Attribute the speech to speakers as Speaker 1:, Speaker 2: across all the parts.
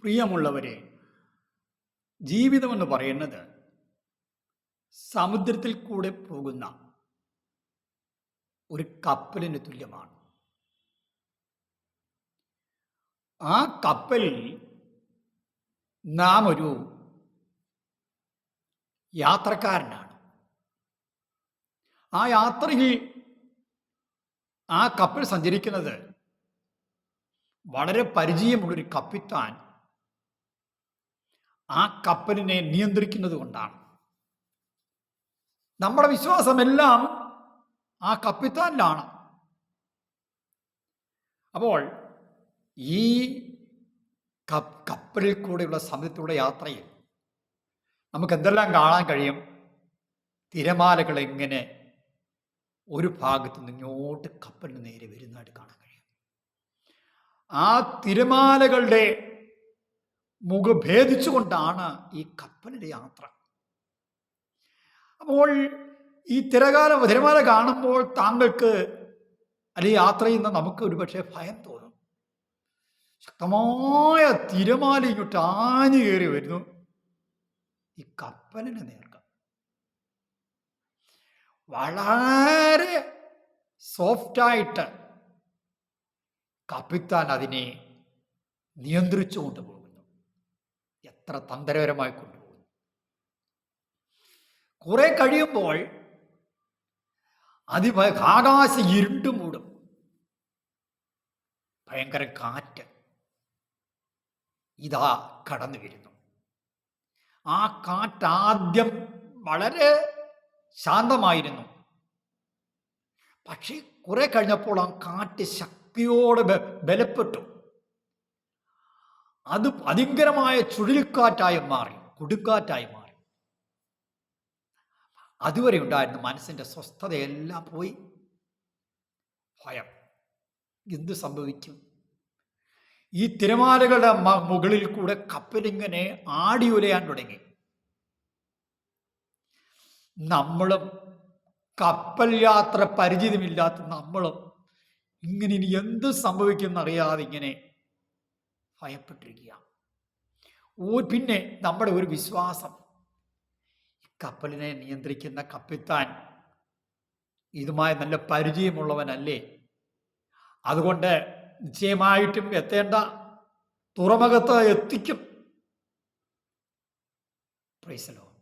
Speaker 1: പ്രിയമുള്ളവരെ, ജീവിതമെന്ന് പറയുന്നത് സമുദ്രത്തിൽ കൂടെ പോകുന്ന ഒരു കപ്പലിന് തുല്യമാണ്. ആ കപ്പലിൽ നാം ഒരു യാത്രക്കാരനാണ്. ആ യാത്രയിൽ ആ കപ്പൽ സഞ്ചരിക്കുന്നത് വളരെ പരിചയമുള്ളൊരു കപ്പിത്താൻ ആ കപ്പലിനെ നിയന്ത്രിക്കുന്നത് കൊണ്ടാണ്. നമ്മുടെ വിശ്വാസമെല്ലാം ആ കപ്പിത്താനിലാണ്. അപ്പോൾ ഈ കപ്പലിൽ കൂടെയുള്ള സമുദ്രത്തിലൂടെ യാത്രയിൽ നമുക്ക് എന്തെല്ലാം കാണാൻ കഴിയും? തിരമാലകൾ എങ്ങനെ ഒരു ഭാഗത്ത് നിന്ന് ഇങ്ങോട്ട് കപ്പലിന് നേരെ വരുന്നതായിട്ട് കാണാൻ കഴിയും. ആ തിരമാലകളുടെ മുഖഭേദിച്ചുകൊണ്ടാണ് ഈ കപ്പലിൻ്റെ യാത്ര. അപ്പോൾ ഈ തിരമാല കാണുമ്പോൾ താങ്കൾക്ക് അല്ലെങ്കിൽ യാത്ര ചെയ്യുന്ന നമുക്ക് ഒരുപക്ഷെ ഭയം തോന്നും. ശക്തമായ തിരമാല ഇങ്ങോട്ട് ആഞ്ഞു കയറി വരുന്നു ഈ കപ്പലിന് നേർക്ക. വളരെ സോഫ്റ്റായിട്ട് കപ്പിത്താൻ അതിനെ നിയന്ത്രിച്ചു കൊണ്ടുപോകുന്നു. എത്ര തന്ത്രപരമായി കൊണ്ടുപോകുന്നു. കുറെ കഴിയുമ്പോൾ ആകാശം ഇരുണ്ടു മൂടും. ഭയങ്കര കാറ്റ് ഇതാ കടന്നു വരുന്നു. ആ കാറ്റ് ആദ്യം വളരെ ശാന്തമായിരുന്നു. പക്ഷേ കുറെ കഴിഞ്ഞപ്പോൾ ആ കാറ്റ് ശക്തിയോടെ ബലപ്പെട്ടു. അത് ഭയങ്കരമായ ചുഴലിക്കാറ്റായി മാറി, കൊടുങ്കാറ്റായി മാറി. അതുവരെ ഉണ്ടായിരുന്ന മനസ്സിന്റെ സ്വസ്ഥതയെല്ലാം പോയി. ഭയം, എന്ത് സംഭവിക്കും? ഈ തിരമാലകളുടെ മുകളിൽ കൂടെ കപ്പലിങ്ങനെ ആടി ഉലയാൻ തുടങ്ങി. നമ്മളും കപ്പൽ യാത്ര പരിചിതമില്ലാത്ത നമ്മളും ഇങ്ങനെ ഇനി എന്ത് സംഭവിക്കുമെന്നറിയാതെ ഇങ്ങനെ ഭയപ്പെട്ടിരിക്കുക. പിന്നെ നമ്മുടെ ഒരു വിശ്വാസം, കപ്പലിനെ നിയന്ത്രിക്കുന്ന കപ്പിത്താൻ ഇതുമായി നല്ല പരിചയമുള്ളവനല്ലേ, അതുകൊണ്ട് നിശ്ചയമായിട്ടും എത്തേണ്ട തുറമുഖത്ത് എത്തിക്കും. Price the Lord.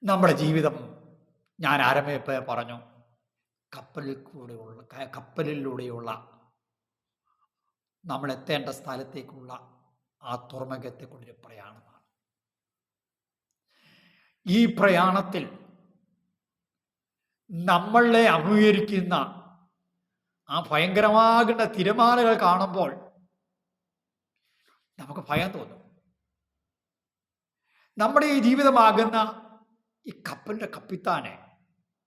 Speaker 1: നമ്മുടെ ജീവിതം ഞാൻ ആരംഭ പറഞ്ഞു, കപ്പലിലൂടെയുള്ള നമ്മൾ എത്തേണ്ട സ്ഥലത്തേക്കുള്ള ആ തുറമുഖത്തെക്കൊണ്ടൊരു പ്രയാണമാണ്. ഈ പ്രയാണത്തിൽ നമ്മളെ അഭിമുഖീകരിക്കുന്ന ആ ഭയങ്കരമാകുന്ന തിരമാലകൾ കാണുമ്പോൾ നമുക്ക് ഭയം തോന്നും. നമ്മുടെ ഈ ജീവിതമാകുന്ന ഈ കപ്പലിൻ്റെ കപ്പിത്താനെ,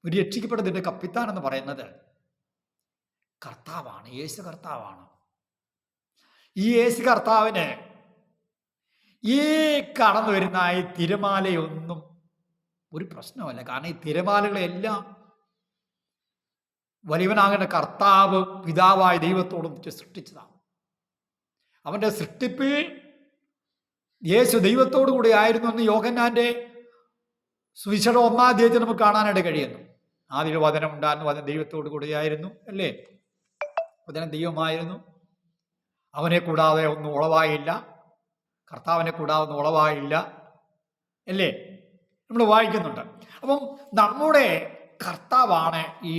Speaker 1: ഒരു രക്ഷിക്കപ്പെട്ടതിൻ്റെ കപ്പിത്താൻ എന്ന് പറയുന്നത് കർത്താവാണ്, യേശു കർത്താവാണ്. ഈ യേശു കർത്താവിന് ഈ കടന്നു വരുന്ന ഈ തിരമാലയൊന്നും ഒരു പ്രശ്നമല്ല. കാരണം ഈ തിരമാലകളെല്ലാം വലിയവനാകുന്ന കർത്താവ് പിതാവായ ദൈവത്തോടും സൃഷ്ടിച്ചതാണ്. അവൻ്റെ സൃഷ്ടിപ്പിൽ യേശു ദൈവത്തോടു കൂടി ആയിരുന്നു എന്ന് യോഹന്നാന്റെ സുവിശേഷം 1-ാം അധ്യായത്തിൽ നമുക്ക് കാണാനായിട്ട് കഴിയുന്നു. ആദ്യം വചനം ഉണ്ടായിരുന്നു, വചനം ദൈവത്തോടു കൂടിയായിരുന്നു, അല്ലേ? വചനം ദൈവമായിരുന്നു. അവനെ കൂടാതെ ഒന്നും ഉളവായില്ല, കർത്താവിനെ കൂടാതെ ഒന്നും ഉളവായില്ല, അല്ലേ? നമ്മൾ വായിക്കുന്നുണ്ട്. അപ്പം നമ്മുടെ കർത്താവാണ് ഈ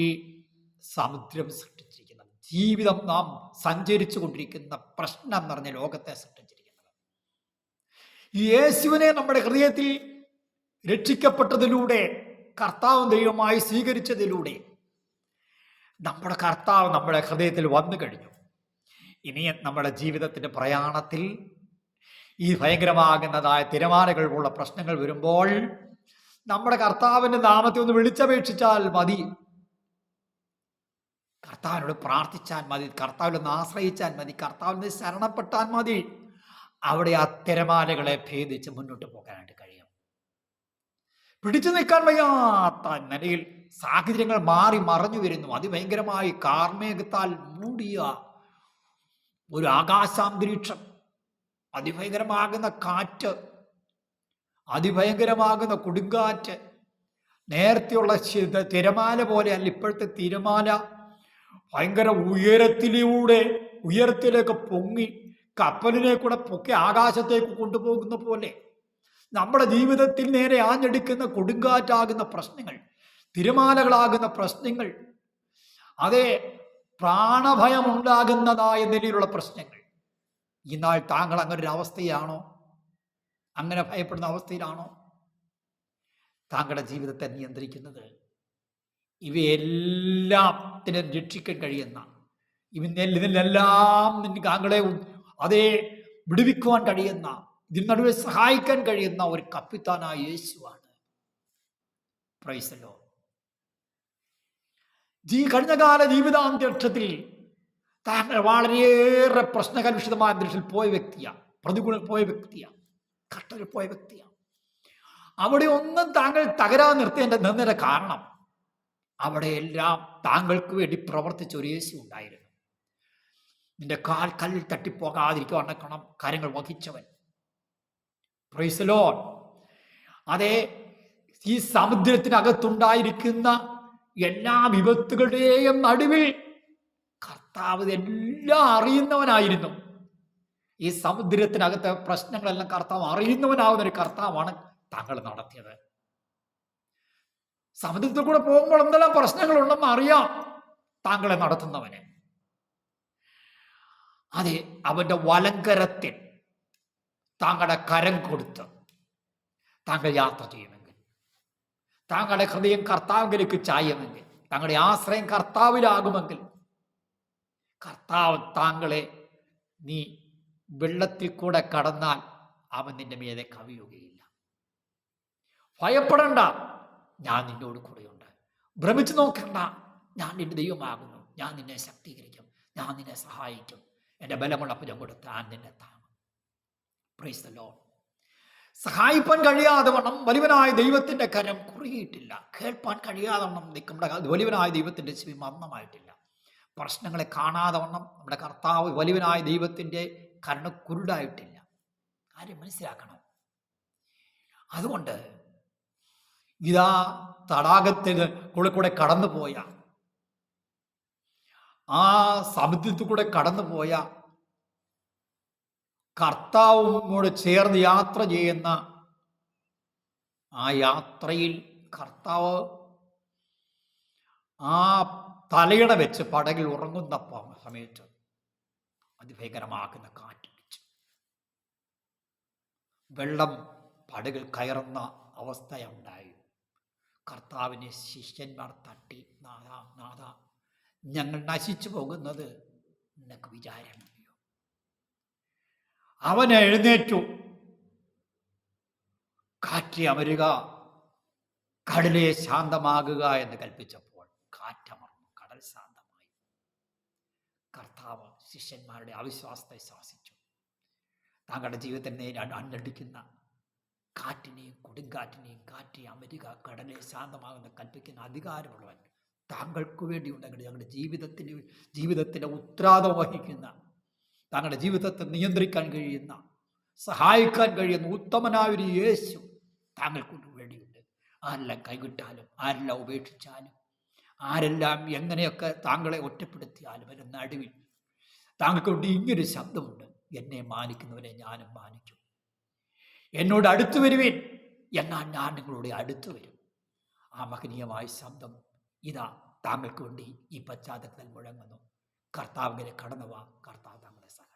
Speaker 1: സമുദ്രം സൃഷ്ടിച്ചിരിക്കുന്നത്. ജീവിതം നാം സഞ്ചരിച്ചു കൊണ്ടിരിക്കുന്ന പ്രശ്നം നിറഞ്ഞ ലോകത്തെ സൃഷ്ടിച്ചിരിക്കുന്നത്. ഈ യേശുവിനെ നമ്മുടെ ഹൃദയത്തിൽ രക്ഷിക്കപ്പെട്ടതിലൂടെ, കർത്താവും ദൈവമായി സ്വീകരിച്ചതിലൂടെ നമ്മുടെ കർത്താവ് നമ്മുടെ ഹൃദയത്തിൽ വന്നു കഴിഞ്ഞു. ഇനി നമ്മുടെ ജീവിതത്തിൻ്റെ പ്രയാണത്തിൽ ഈ ഭയങ്കരമാകുന്നതായ തിരമാലകളുള്ള പ്രശ്നങ്ങൾ വരുമ്പോൾ നമ്മുടെ കർത്താവിൻ്റെ നാമത്തെ ഒന്ന് വിളിച്ചപേക്ഷിച്ചാൽ മതി, കർത്താവിനോട് പ്രാർത്ഥിച്ചാൽ മതി, കർത്താവിനൊന്ന് ആശ്രയിച്ചാൽ മതി, കർത്താവിനെ ശരണപ്പെട്ടാൽ മതി. അവിടെ ആ തിരമാലകളെ ഭേദിച്ച് മുന്നോട്ട് പോകാനായിട്ട് കഴിയും. പിടിച്ചു നിൽക്കാൻ വയ്യാത്ത നിലയിൽ സാഹചര്യങ്ങൾ മാറി മറഞ്ഞു വരുന്നു. അതിഭയങ്കരമായി കാർമേഘത്താൽ മൂടിയ ഒരു ആകാശാന്തരീക്ഷം, അതിഭയങ്കരമാകുന്ന കാറ്റ്, അതിഭയങ്കരമാകുന്ന കൊടുങ്കാറ്റ്, നേരത്തെയുള്ള തിരമാല പോലെയല്ല ഇപ്പോഴത്തെ തിരമാല. ഭയങ്കര ഉയരത്തിലേക്ക് പൊങ്ങി കപ്പലിനെ കൂടെ പൊക്കി ആകാശത്തേക്ക് കൊണ്ടുപോകുന്ന പോലെ നമ്മുടെ ജീവിതത്തിൽ നേരെ ആഞ്ഞെടുക്കുന്ന കൊടുങ്കാറ്റാകുന്ന പ്രശ്നങ്ങൾ, തിരമാലകളാകുന്ന പ്രശ്നങ്ങൾ, അതേ പ്രാണഭയമുണ്ടാകുന്നതായ നിലയിലുള്ള പ്രശ്നങ്ങൾ. ഇന്നാൾ താങ്കൾ അങ്ങനെ ഒരു അവസ്ഥയാണോ? അങ്ങനെ ഭയപ്പെടുന്ന അവസ്ഥയിലാണോ? താങ്കളുടെ ജീവിതത്തെ നിയന്ത്രിക്കുന്നത് ഇവയെല്ലാത്തിനും രക്ഷിക്കാൻ കഴിയുന്ന, ഇതിനെല്ലാം താങ്കളെ അതേ വിടുവിക്കുവാൻ കഴിയുന്ന, ഇതിന് നടുവെ സഹായിക്കാൻ കഴിയുന്ന ഒരു കപ്പിത്താനായ യേശുവാണ്. Praise the Lord. കഴിഞ്ഞകാല ജീവിതാന്തരീക്ഷത്തിൽ താങ്കൾ വളരെയേറെ പ്രശ്നകലുഷിതമായ അന്തരീക്ഷത്തിൽ പോയ വ്യക്തിയാണ്, പ്രതികൂലം പോയ വ്യക്തിയാണ്, കഷ്ടത്തിൽ പോയ വ്യക്തിയാണ്. അവിടെ ഒന്നും താങ്കൾ തകരാതെ നിന്നതിന്റെ കാരണം അവിടെയെല്ലാം താങ്കൾക്ക് വേണ്ടി പ്രവർത്തിച്ച ഒരു യേശു ഉണ്ടായിരുന്നു. നിന്റെ കാൽ കല്ലിൽ തട്ടിപ്പോകാതിരിക്കുവാൻ കാര്യങ്ങൾ വഹിച്ചവൻ. Price the Lord. അതെ, ഈ സമുദ്രത്തിനകത്തുണ്ടായിരിക്കുന്ന എല്ലാ വിപത്തുകളുടെയും നടുവിൽ കർത്താവ് എല്ലാം അറിയുന്നവനായിരുന്നു. ഈ സമുദ്രത്തിനകത്തെ പ്രശ്നങ്ങളെല്ലാം കർത്താവ് അറിയുന്നവനാവുന്ന ഒരു കർത്താവാണ് താങ്കൾ നടത്തിയത്. സമുദ്രത്തിൽ കൂടെ പോകുമ്പോൾ എന്തെല്ലാം പ്രശ്നങ്ങളുണ്ടെന്ന് അറിയാം താങ്കളെ നടത്തുന്നവന്. അതെ, അവന്റെ വലങ്കരത്തിൽ താങ്കളുടെ കരം കൊടുത്ത് താങ്കൾ യാത്ര ചെയ്യുമെങ്കിൽ, താങ്കളുടെ ഹൃദയം കർത്താവിലേക്ക് ചായുമെങ്കിൽ, താങ്കളുടെ ആശ്രയം കർത്താവിലാകുമെങ്കിൽ, കർത്താവ് താങ്കളെ നീ വെള്ളത്തിൽ കൂടെ കടന്നാൽ അവൻ നിന്റെ മീതെ കവിയുകയില്ല. ഭയപ്പെടണ്ട, ഞാൻ നിന്നോട് കൂടെയുണ്ട്. ഭ്രമിച്ചു നോക്കണ്ട, ഞാൻ നിന്റെ ദൈവമാകുന്നു. ഞാൻ നിന്നെ ശക്തീകരിക്കും, ഞാൻ നിന്നെ സഹായിക്കും. എൻ്റെ ബലമുള്ള ഭുജം കൊടുത്ത് ഞാൻ നിന്നെ താങ്ങും. Praise the Lord. സഹായിപ്പാൻ കഴിയാതെ വണ്ണം വലിയവനായ ദൈവത്തിന്റെ കരം കുറുകിയിട്ടില്ല. കേൾപ്പാൻ കഴിയാതെ വണ്ണം നമ്മുടെ വലിയവനായ ദൈവത്തിന്റെ ചെവി മന്ദമായിട്ടില്ല. പ്രശ്നങ്ങളെ കാണാതെ വണ്ണം നമ്മുടെ കർത്താവ് വലിയവനായ ദൈവത്തിന്റെ കണ്ണ് കുരുടായിട്ടില്ല. കാര്യം മനസ്സിലാക്കണം. അതുകൊണ്ട് ഇതാ തടാകത്തിൽ കൂടെ കടന്നുപോയ, ആ സമുദ്രത്തിൽ കൂടെ കടന്നുപോയ കർത്താവിനോട് ചേർന്ന് യാത്ര ചെയ്യുന്ന ആ യാത്രയിൽ കർത്താവ് ആ തലയിണ വെച്ച് പടകിൽ ഉറങ്ങുന്ന സമയത്ത് അതിഭയങ്കരമാക്കുന്ന കാറ്റടിച്ചു. വെള്ളം പടകിൽ കയറുന്ന അവസ്ഥയുണ്ടായി. കർത്താവിനെ ശിഷ്യന്മാർ തട്ടി, നാഥ ഞങ്ങൾ നശിച്ചു പോകുന്നത് നിനക്ക് വിചാരമില്ലയോ? അവൻ എഴുന്നേറ്റു, കാറ്റ് അമരുക, കടലെ ശാന്തമാകുക എന്ന് കൽപ്പിച്ചപ്പോൾ കാറ്റമർന്നു, കടൽ ശാന്തമായി. കർത്താവ് ശിഷ്യന്മാരുടെ അവിശ്വാസത്തെ ശാസിച്ചു. താങ്കളുടെ ജീവിതത്തിൽ നേരെ അന്നടിക്കുന്ന കാറ്റിനെയും കൊടുങ്കാറ്റിനെയും, കാറ്റ് അമരുക, കടലെ ശാന്തമാകുന്ന കൽപ്പിക്കുന്ന അധികാരമുള്ളവൻ താങ്കൾക്ക് വേണ്ടി ഉണ്ടെങ്കിൽ, ഞങ്ങളുടെ ജീവിതത്തിൻ്റെ ഉത്തരവാദിത്വം വഹിക്കുന്ന, താങ്കളുടെ ജീവിതത്തെ നിയന്ത്രിക്കാൻ കഴിയുന്ന, സഹായിക്കാൻ കഴിയുന്ന ഉത്തമനായ ഒരു യേശു താങ്കൾക്ക് വേണ്ടിയുണ്ട്. ആരെല്ലാം കൈവിട്ടാലും, ആരെല്ലാം ഉപേക്ഷിച്ചാലും, ആരെല്ലാം എങ്ങനെയൊക്കെ താങ്കളെ ഒറ്റപ്പെടുത്തിയാലും അതിൻ്റെ നടുവിൽ താങ്കൾക്ക് വേണ്ടി ഇങ്ങനൊരു ശബ്ദമുണ്ട്: എന്നെ മാനിക്കുന്നവനെ ഞാനും മാനിക്കും. എന്നോട് അടുത്തു വരുവേൻ, എന്നാൽ ഞാൻ നിങ്ങളോട് അടുത്തു വരും. ആ മഹനീയമായ ശബ്ദം ഇതാ താങ്കൾക്ക് വേണ്ടി ഈ പശ്ചാത്തലത്തിൽ മുഴങ്ങുന്നു. കർത്താവിനെ കടന്നു വാ, കർത്താവ് താങ്കളെ സഹായിക്കും.